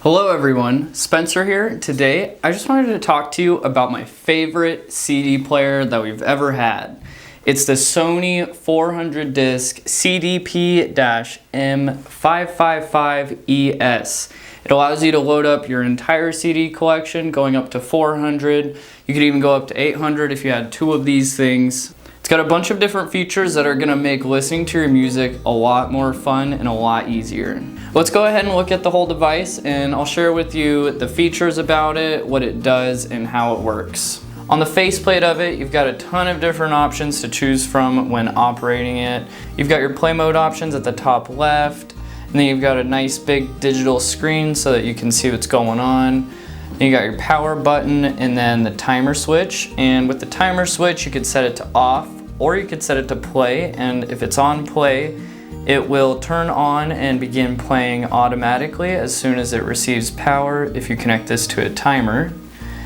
Hello everyone, Spencer here. Today, I just wanted to talk to you about my favorite CD player that we've ever had. It's the Sony 400 disc CDP-M555ES. It allows you to load up your entire CD collection, going up to 400. You could even go up to 800 if you had two of these things. It's got a bunch of different features that are gonna make listening to your music a lot more fun and a lot easier. Let's go ahead and look at the whole device, and I'll share with you the features about it, what it does, and how it works. On the faceplate of it, you've got a ton of different options to choose from when operating it. You've got your play mode options at the top left, and then you've got a nice big digital screen so that you can see what's going on. Then you got your power button and then the timer switch. And with the timer switch, you could set it to off or you could set it to play. And if it's on play, it will turn on and begin playing automatically as soon as it receives power if you connect this to a timer.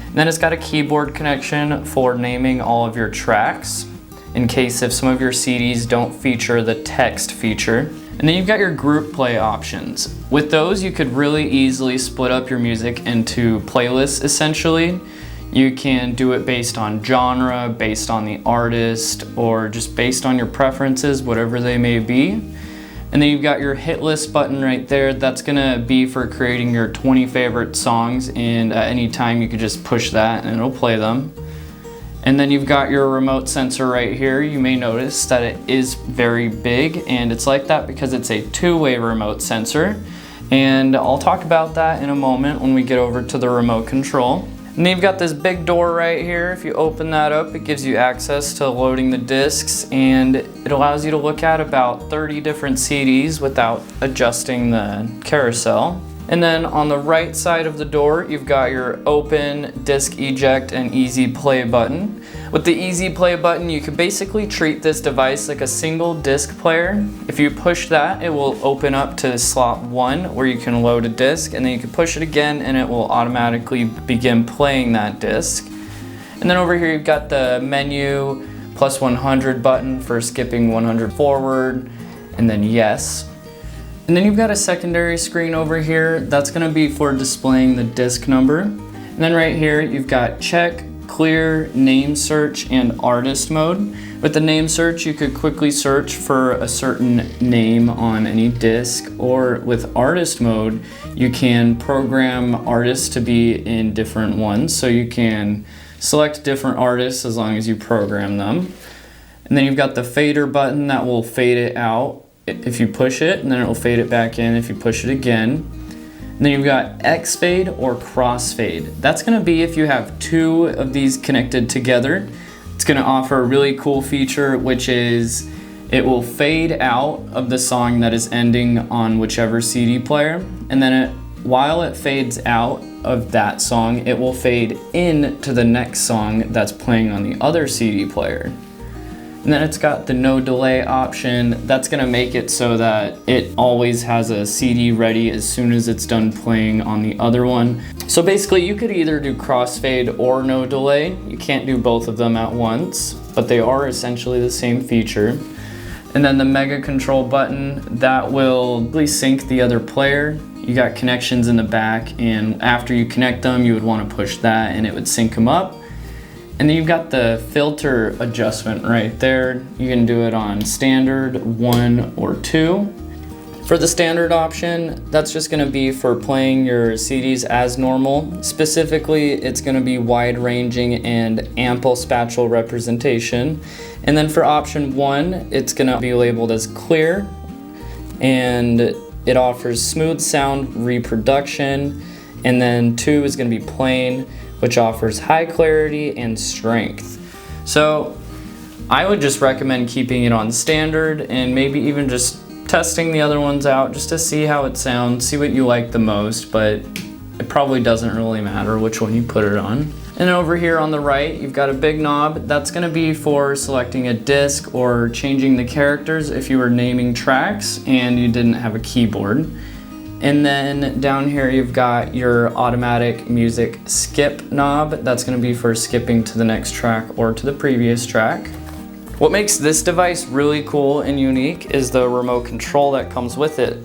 And then it's got a keyboard connection for naming all of your tracks in case if some of your CDs don't feature the text feature. And then you've got your group play options. With those, you could really easily split up your music into playlists essentially. You can do it based on genre, based on the artist, or just based on your preferences, whatever they may be. And then you've got your hit list button right there. That's gonna be for creating your 20 favorite songs, and at any time you could just push that and it'll play them. And then you've got your remote sensor right here. You may notice that it is very big, and it's like that because it's a two-way remote sensor. And I'll talk about that in a moment when we get over to the remote control. And then you've got this big door right here. If you open that up, it gives you access to loading the discs, and it allows you to look at about 30 different CDs without adjusting the carousel. And then on the right side of the door, you've got your open, disc eject, and easy play button. With the easy play button, you could basically treat this device like a single disc player. If you push that, it will open up to slot 1 where you can load a disc, and then you can push it again and it will automatically begin playing that disc. And then over here, you've got the menu plus 100 button for skipping 100 forward, and then yes. And then you've got a secondary screen over here. That's gonna be for displaying the disc number. And then right here, you've got check, clear, name search, and artist mode. With the name search, you could quickly search for a certain name on any disc, or with artist mode, you can program artists to be in different ones. So you can select different artists as long as you program them. And then you've got the fader button that will fade it out if you push it, and then it will fade it back in if you push it again. And then you've got X fade or cross fade. That's gonna be if you have two of these connected together. It's gonna offer a really cool feature, which is it will fade out of the song that is ending on whichever CD player, and then while it fades out of that song, it will fade in to the next song that's playing on the other CD player. And then it's got the no delay option. That's gonna make it so that it always has a CD ready as soon as it's done playing on the other one. So basically you could either do crossfade or no delay. You can't do both of them at once, but they are essentially the same feature. And then the mega control button, that will really sync the other player. You got connections in the back, and after you connect them, you would wanna push that and it would sync them up. And then you've got the filter adjustment right there. You can do it on standard, 1, or 2. For the standard option, that's just gonna be for playing your CDs as normal. Specifically, it's gonna be wide ranging and ample spatial representation. And then for option 1, it's gonna be labeled as clear, and it offers smooth sound reproduction. And then 2 is gonna be plain, which offers high clarity and strength. So I would just recommend keeping it on standard and maybe even just testing the other ones out just to see how it sounds, see what you like the most, but it probably doesn't really matter which one you put it on. And over here on the right, you've got a big knob. That's gonna be for selecting a disc or changing the characters if you were naming tracks and you didn't have a keyboard. And then down here you've got your automatic music skip knob. That's gonna be for skipping to the next track or to the previous track. What makes this device really cool and unique is the remote control that comes with it.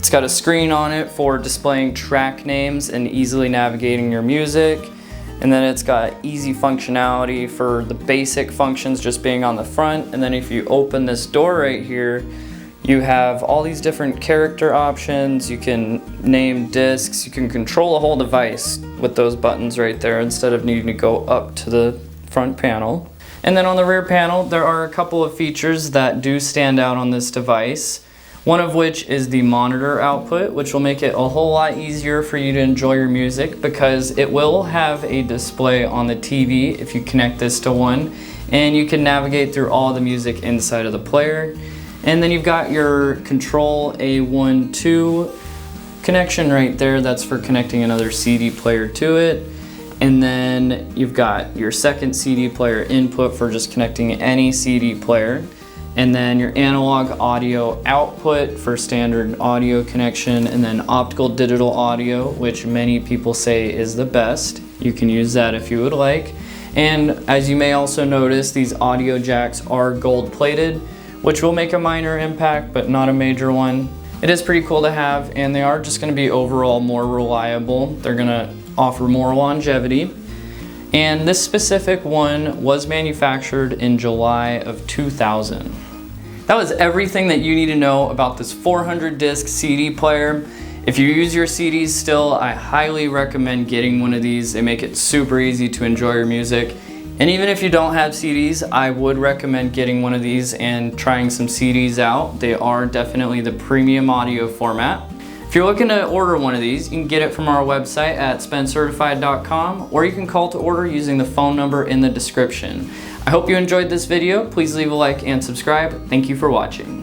It's got a screen on it for displaying track names and easily navigating your music. And then it's got easy functionality for the basic functions just being on the front. And then if you open this door right here, you have all these different character options. You can name discs. You can control a whole device with those buttons right there instead of needing to go up to the front panel. And then on the rear panel, there are a couple of features that do stand out on this device. One of which is the monitor output, which will make it a whole lot easier for you to enjoy your music because it will have a display on the TV if you connect this to one, and you can navigate through all the music inside of the player. And then you've got your control A1-2 connection right there. That's for connecting another CD player to it. And then you've got your second CD player input for just connecting any CD player. And then your analog audio output for standard audio connection, and then optical digital audio, which many people say is the best. You can use that if you would like. And as you may also notice, these audio jacks are gold plated, which will make a minor impact, but not a major one. It is pretty cool to have, and they are just gonna be overall more reliable. They're gonna offer more longevity. And this specific one was manufactured in July of 2000. That was everything that you need to know about this 400 disc CD player. If you use your CDs still, I highly recommend getting one of these. They make it super easy to enjoy your music. And even if you don't have CDs, I would recommend getting one of these and trying some CDs out. They are definitely the premium audio format. If you're looking to order one of these, you can get it from our website at SpenCertified.com, or you can call to order using the phone number in the description. I hope you enjoyed this video. Please leave a like and subscribe. Thank you for watching.